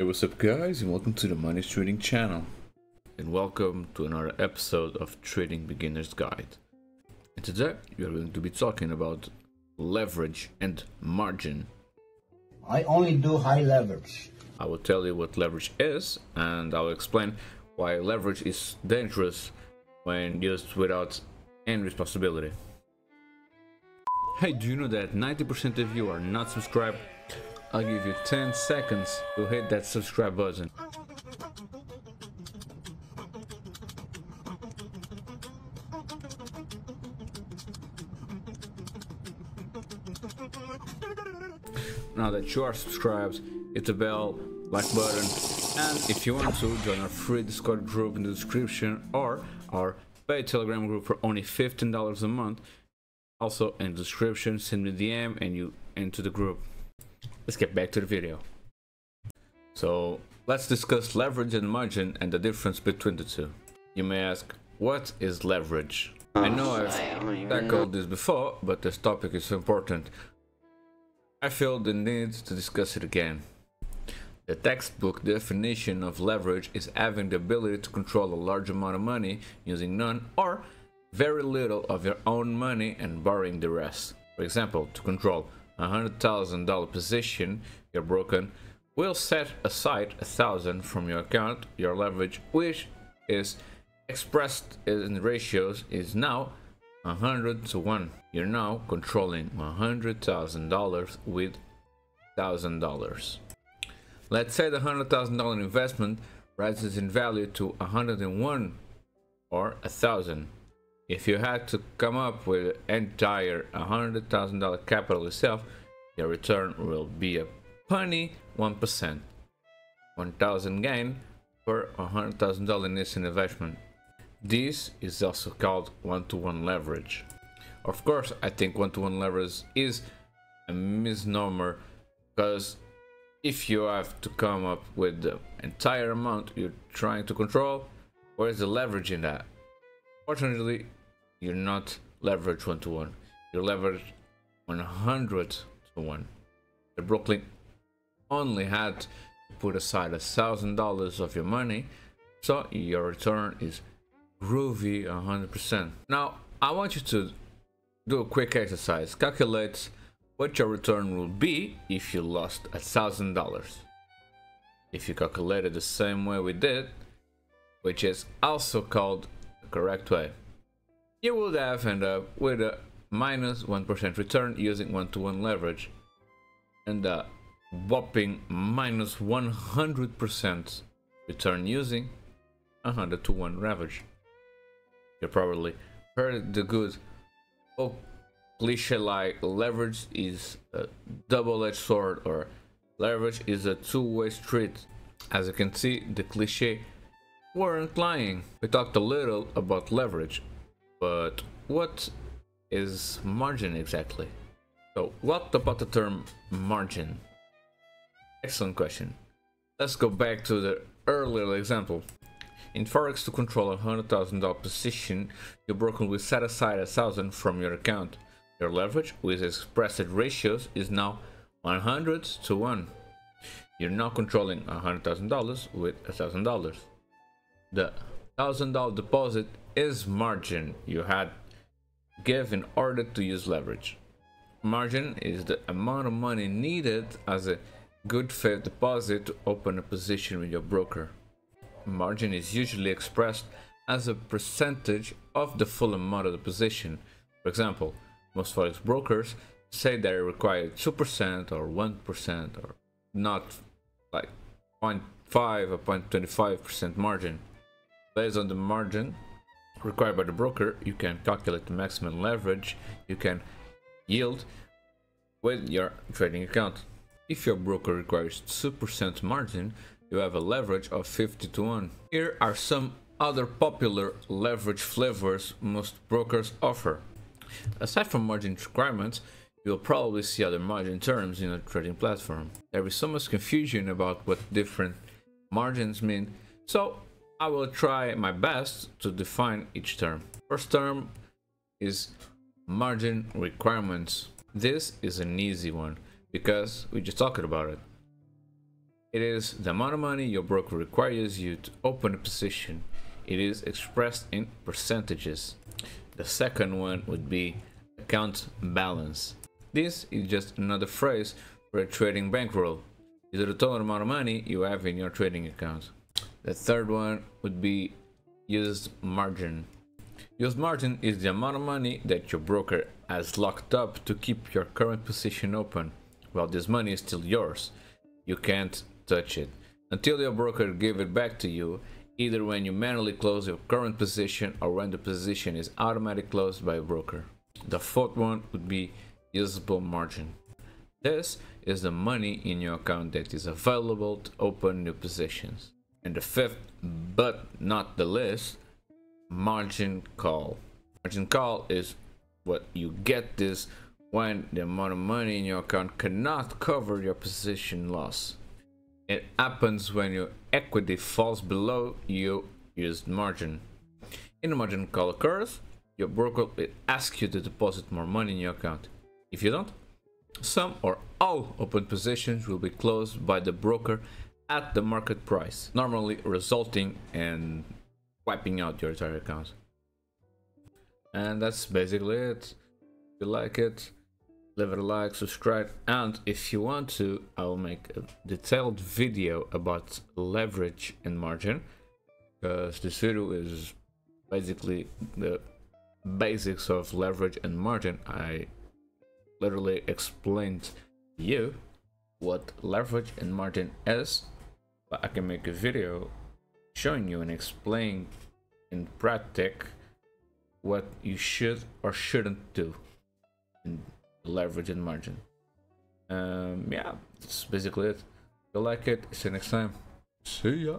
Hey, what's up guys, and welcome to the Money Trading channel, and welcome to another episode of Trading Beginner's Guide. And today we are going to be talking about leverage and margin. I only do high leverage. I will tell you what leverage is, and I will explain why leverage is dangerous when used without any responsibility. Hey, do you know that 90% of you are not subscribed? I'll give you 10 seconds to hit that subscribe button. Now that you are subscribed, hit the bell, like button, and if you want to, join our free Discord group in the description or our paid Telegram group for only $15 a month. Also in the description, send me a DM and you enter the group. Let's get back to the video. So let's discuss leverage and margin and the difference between the two. You may ask, what is leverage? I know I've tackled this before, but this topic is so important, I feel the need to discuss it again. The textbook definition of leverage is having the ability to control a large amount of money using none or very little of your own money and borrowing the rest. For example, to control $100,000 position you're broken, will set aside 1,000 from your account. Your leverage, which is expressed in ratios, is now 100 to 1. You're now controlling $100,000 with $1,000. Let's say the $100,000 investment rises in value to 101 or 1,000. If you had to come up with an entire $100,000 capital yourself, your return will be a punny 1%. 1,000 gain per $100,000 initial investment. This is also called one-to-one leverage. Of course, I think one-to-one leverage is a misnomer, because if you have to come up with the entire amount you're trying to control, where is the leverage in that? Fortunately, you're not leveraged one-to-one. You're leveraged 100 to 1. The Brooklyn only had to put aside $1,000 of your money, so your return is groovy 100%. Now, I want you to do a quick exercise. Calculate what your return will be if you lost $1,000. If you calculate it the same way we did, which is also called the correct way, you would have ended up with a minus 1% return using one-to-one leverage and a whopping minus 100% return using 100 to 1 leverage. You probably heard the good old cliche like leverage is a double-edged sword or leverage is a two-way street. As you can see, the cliche weren't lying. We talked a little about leverage, but what is margin exactly? So what about the term margin? Excellent question. Let's go back to the earlier example. In Forex, to control a $100,000 position, your broker will set aside 1,000 from your account. Your leverage, with expressed ratios, is now 100 to 1. You're now controlling $100,000 with $1,000. The $1,000 deposit is margin you had to give in order to use leverage. Margin is the amount of money needed as a good faith deposit to open a position with your broker. Margin is usually expressed as a percentage of the full amount of the position. For example, most forex brokers say they require 2% or 1% or not like 0.5 or 0.25% margin. Based on the margin required by the broker, you can calculate the maximum leverage you can yield with your trading account. If your broker requires 2% margin, you have a leverage of 50 to 1. Here are some other popular leverage flavors most brokers offer. Aside from margin requirements, you'll probably see other margin terms in a trading platform. There is so much confusion about what different margins mean, so I will try my best to define each term. First term is margin requirements. This is an easy one because we just talked about it. It is the amount of money your broker requires you to open a position. It is expressed in percentages. The second one would be account balance. This is just another phrase for a trading bankroll. It is the total amount of money you have in your trading account. The third one would be used margin. Used margin is the amount of money that your broker has locked up to keep your current position open. Well, this money is still yours. You can't touch it until your broker give it back to you, either when you manually close your current position or when the position is automatically closed by a broker. The fourth one would be usable margin. This is the money in your account that is available to open new positions. And the fifth, but not the least, margin call. Margin call is what you get this when the amount of money in your account cannot cover your position loss. It happens when your equity falls below your used margin. In the margin call occurs, your broker will ask you to deposit more money in your account. If you don't, some or all open positions will be closed by the broker at the market price, normally resulting in wiping out your entire account. And that's basically it. If you like it, leave it a like, subscribe, and if you want to, I will make a detailed video about leverage and margin, because this video is basically the basics of leverage and margin. I literally explained to you what leverage and margin is, but I can make a video showing you and explain in practice what you should or shouldn't do in leverage and margin. Yeah, that's basically it. If you like it, see you next time. See ya.